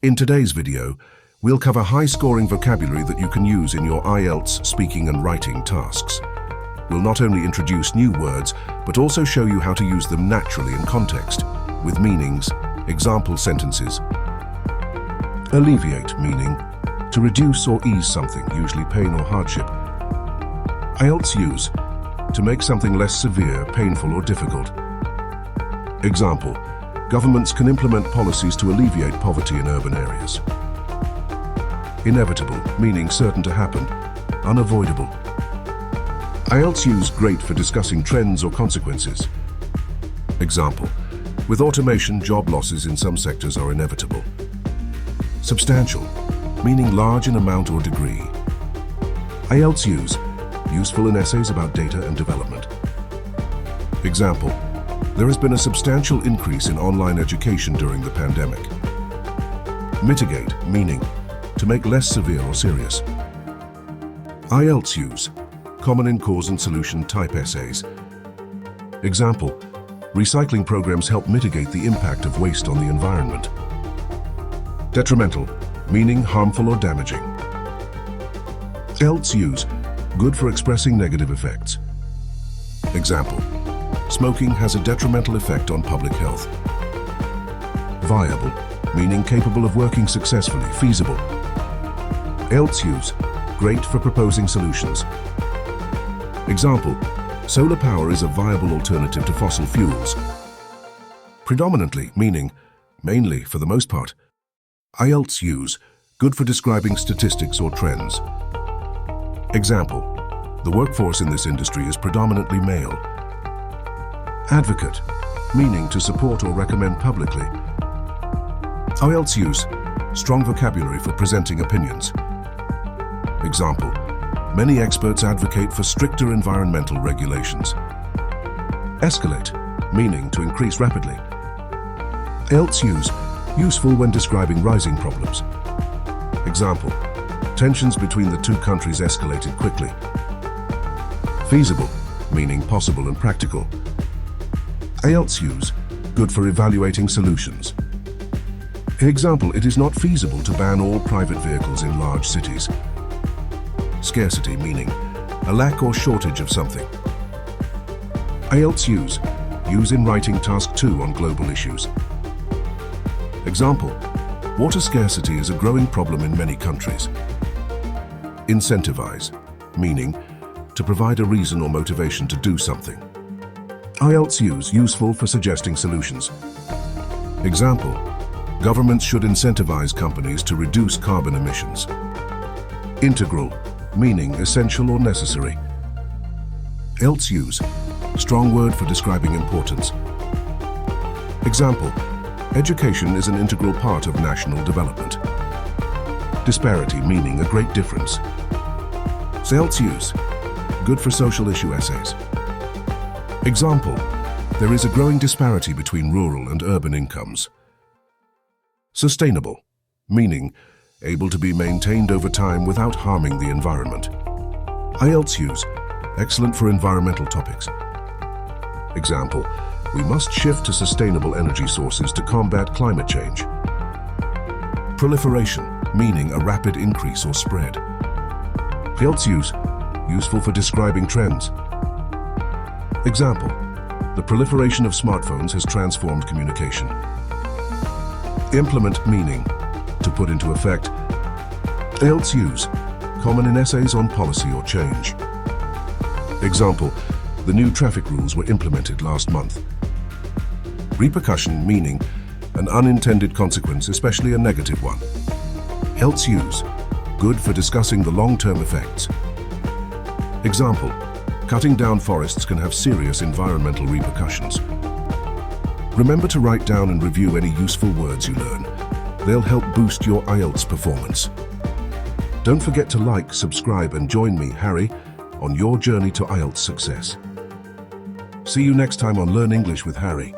In today's video, we'll cover high-scoring vocabulary that you can use in your IELTS speaking and writing tasks. We'll not only introduce new words, but also show you how to use them naturally in context, with meanings, example sentences. Alleviate, meaning to reduce or ease something, usually pain or hardship. IELTS use, to make something less severe, painful or difficult. Example, governments can implement policies to alleviate poverty in urban areas. Inevitable, meaning certain to happen, unavoidable. IELTS use great for discussing trends or consequences. Example, with automation, job losses in some sectors are inevitable. Substantial, meaning large in amount or degree. IELTS use, useful in essays about data and development. Example, there has been a substantial increase in online education during the pandemic. Mitigate, meaning to make less severe or serious. IELTS use, common in cause and solution type essays. Example, recycling programs help mitigate the impact of waste on the environment. Detrimental, meaning harmful or damaging. IELTS use, good for expressing negative effects. Example, smoking has a detrimental effect on public health. Viable, meaning capable of working successfully, feasible. IELTS use, great for proposing solutions. Example, solar power is a viable alternative to fossil fuels. Predominantly, meaning mainly for the most part. IELTS use, good for describing statistics or trends. Example, the workforce in this industry is predominantly male. Advocate, meaning to support or recommend publicly. IELTS use, strong vocabulary for presenting opinions. Example, many experts advocate for stricter environmental regulations. Escalate, meaning to increase rapidly. IELTS use, useful when describing rising problems. Example, tensions between the two countries escalated quickly. Feasible, meaning possible and practical. IELTS use, good for evaluating solutions. Example, it is not feasible to ban all private vehicles in large cities. Scarcity, meaning a lack or shortage of something. IELTS use in writing task 2 on global issues. Example, water scarcity is a growing problem in many countries. Incentivize, meaning to provide a reason or motivation to do something. IELTS use, useful for suggesting solutions. Example, governments should incentivize companies to reduce carbon emissions. Integral, meaning essential or necessary. IELTS use, strong word for describing importance. Example, education is an integral part of national development. Disparity, meaning a great difference. IELTS use, good for social issue essays. Example, there is a growing disparity between rural and urban incomes. Sustainable, meaning able to be maintained over time without harming the environment. IELTS use, excellent for environmental topics. Example, we must shift to sustainable energy sources to combat climate change. Proliferation, meaning a rapid increase or spread. IELTS use, useful for describing trends. Example, the proliferation of smartphones has transformed communication. Implement, meaning to put into effect. IELTS use, common in essays on policy or change. Example, the new traffic rules were implemented last month. Repercussion, meaning an unintended consequence, especially a negative one. IELTS use, good for discussing the long-term effects. Example, cutting down forests can have serious environmental repercussions. Remember to write down and review any useful words you learn. They'll help boost your IELTS performance. Don't forget to like, subscribe, and join me, Harry, on your journey to IELTS success. See you next time on Learn English with Harry.